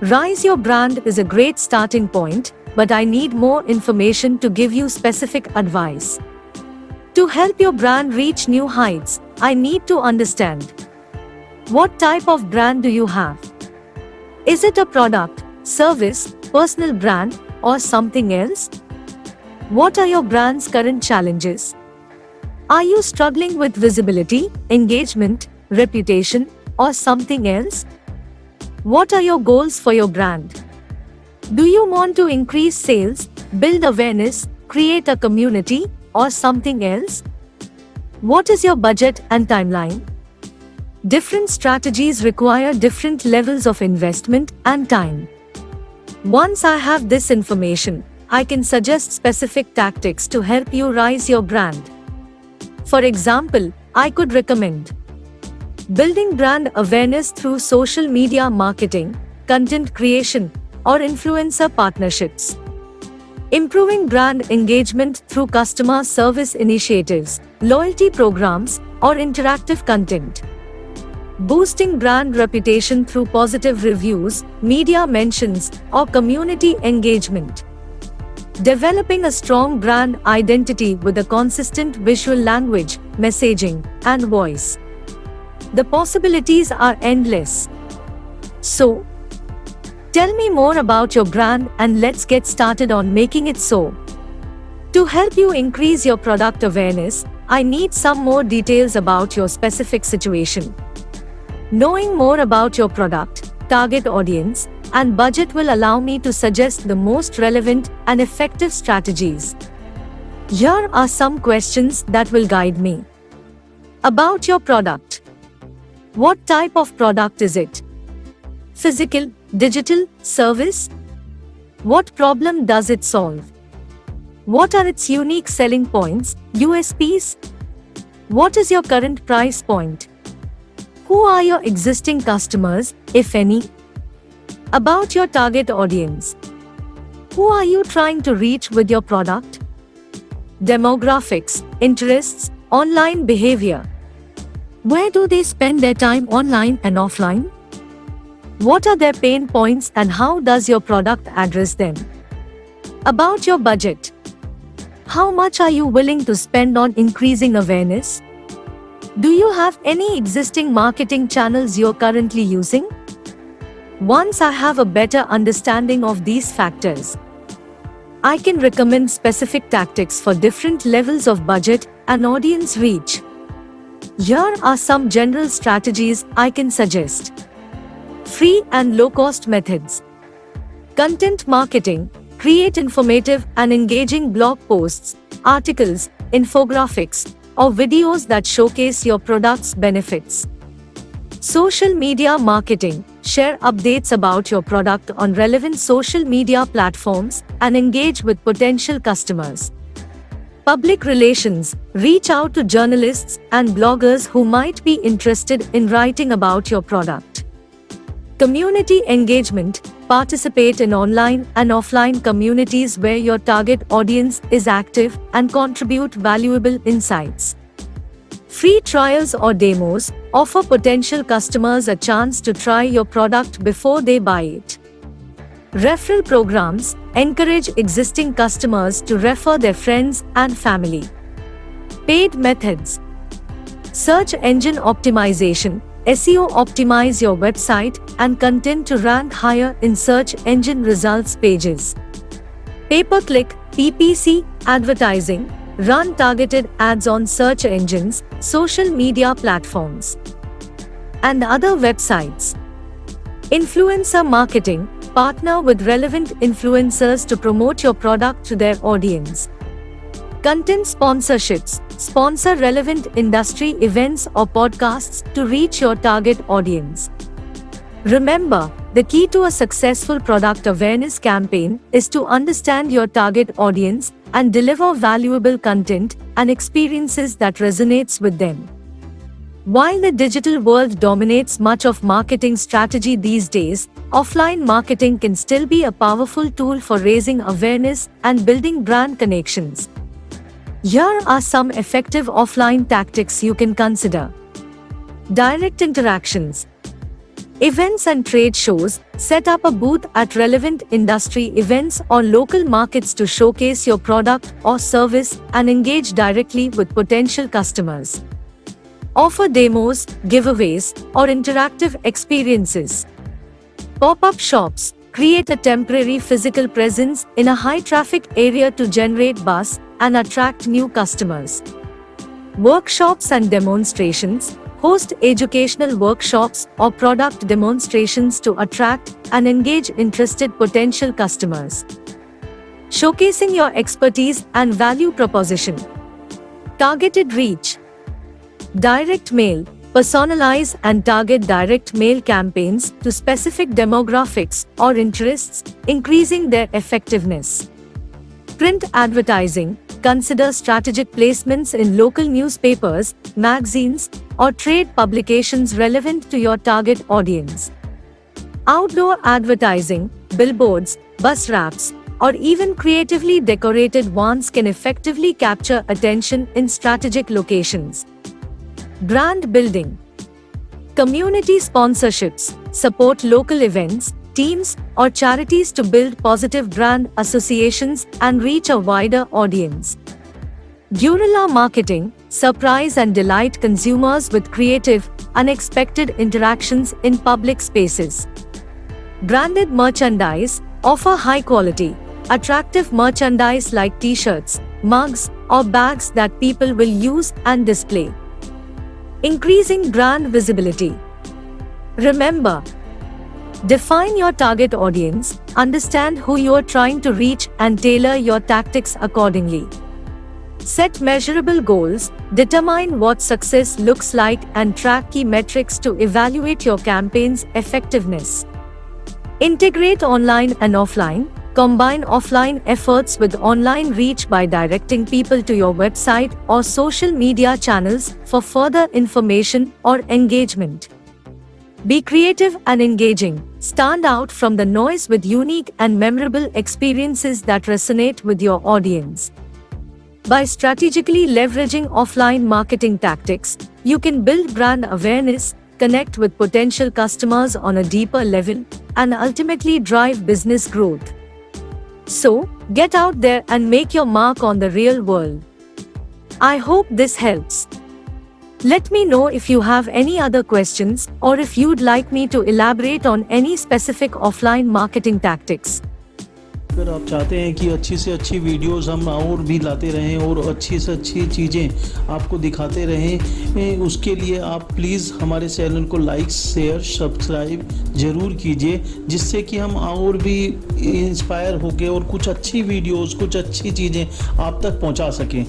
Rise Your Brand is a great starting point, but I need more information to give you specific advice. To help your brand reach new heights, I need to understand. What type of brand do you have? Is it a product, service, personal brand, or something else? What are your brand's current challenges? Are you struggling with visibility, engagement, reputation, or something else? What are your goals for your brand? Do you want to increase sales, build awareness, create a community, or something else? What is your budget and timeline? Different strategies require different levels of investment and time. Once I have this information, I can suggest specific tactics to help you rise your brand. For example, I could recommend building brand awareness through social media marketing, content creation, or influencer partnerships. Improving brand engagement through customer service initiatives, loyalty programs, or interactive content. Boosting brand reputation through positive reviews, media mentions, or community engagement. Developing a strong brand identity with a consistent visual language, messaging, and voice. The possibilities are endless. So, tell me more about your brand and let's get started on making it so. To help you increase your product awareness, I need some more details about your specific situation. Knowing more about your product, target audience, and budget will allow me to suggest the most relevant and effective strategies. Here are some questions that will guide me. About your product. What type of product is it? Physical, digital, service? What problem does it solve? What are its unique selling points, USPs? What is your current price point? Who are your existing customers, if any? About your target audience. Who are you trying to reach with your product? Demographics, interests, online behavior. Where do they spend their time online and offline? What are their pain points and how does your product address them? About your budget. How much are you willing to spend on increasing awareness? Do you have any existing marketing channels you're currently using? Once I have a better understanding of these factors, I can recommend specific tactics for different levels of budget and audience reach. Here are some general strategies I can suggest. Free and low-cost methods. Content marketing. Create informative and engaging blog posts, articles, infographics, or videos that showcase your product's benefits. Social media marketing. Share updates about your product on relevant social media platforms and engage with potential customers. Public relations. Reach out to journalists and bloggers who might be interested in writing about your product. Community engagement. Participate in online and offline communities where your target audience is active and contribute valuable insights. Free trials or demos. Offer potential customers a chance to try your product before they buy it. Referral programs. Encourage existing customers to refer their friends and family. Paid methods. Search engine optimization. SEO. Optimize your website and content to rank higher in search engine results pages. Pay-per-click, PPC, advertising. Run targeted ads on search engines, social media platforms, and other websites. Influencer marketing. Partner with relevant influencers to promote your product to their audience. Content sponsorships. Sponsor relevant industry events or podcasts to reach your target audience. Remember, the key to a successful product awareness campaign is to understand your target audience and deliver valuable content and experiences that resonates with them. While the digital world dominates much of marketing strategy these days, offline marketing can still be a powerful tool for raising awareness and building brand connections. Here are some effective offline tactics you can consider. Direct interactions. Events and trade shows. Set up a booth at relevant industry events or local markets to showcase your product or service and engage directly with potential customers. Offer demos, giveaways, or interactive experiences. Pop-up shops. Create a temporary physical presence in a high-traffic area to generate buzz and attract new customers. Workshops and demonstrations. Host educational workshops or product demonstrations to attract and engage interested potential customers. Showcasing your expertise and value proposition. Targeted reach. Direct mail. Personalize and target direct mail campaigns to specific demographics or interests, increasing their effectiveness. Print advertising. Consider strategic placements in local newspapers, magazines, or trade publications relevant to your target audience. Outdoor advertising, billboards, bus wraps, or even creatively decorated wands can effectively capture attention in strategic locations. Brand building. Community sponsorships. Support local events, teams, or charities to build positive brand associations and reach a wider audience. Guerrilla marketing. Surprise and delight consumers with creative, unexpected interactions in public spaces. Branded merchandise. Offer high quality, attractive merchandise like t-shirts, mugs, or bags that people will use and display. Increasing brand visibility. Remember, define your target audience, understand who you are trying to reach, and tailor your tactics accordingly. Set measurable goals, determine what success looks like, and track key metrics to evaluate your campaign's effectiveness. Integrate online and offline. Combine offline efforts with online reach by directing people to your website or social media channels for further information or engagement. Be creative and engaging. Stand out from the noise with unique and memorable experiences that resonate with your audience. By strategically leveraging offline marketing tactics, you can build brand awareness, connect with potential customers on a deeper level, and ultimately drive business growth. So, get out there and make your mark on the real world. I hope this helps. Let me know if you have any other questions or if you'd like me to elaborate on any specific offline marketing tactics. अगर आप चाहते हैं कि अच्छी से अच्छी videos हम और भी लाते रहें और अच्छी से अच्छी चीज़ें आपको दिखाते रहें, उसके लिए आप प्लीज़ हमारे चैनल को लाइक, शेयर, सब्सक्राइब ज़रूर कीजिए, जिससे कि हम और भी इंस्पायर होकर और कुछ अच्छी वीडियोस, कुछ अच्छी चीज़ें आप तक पहुंचा सकें।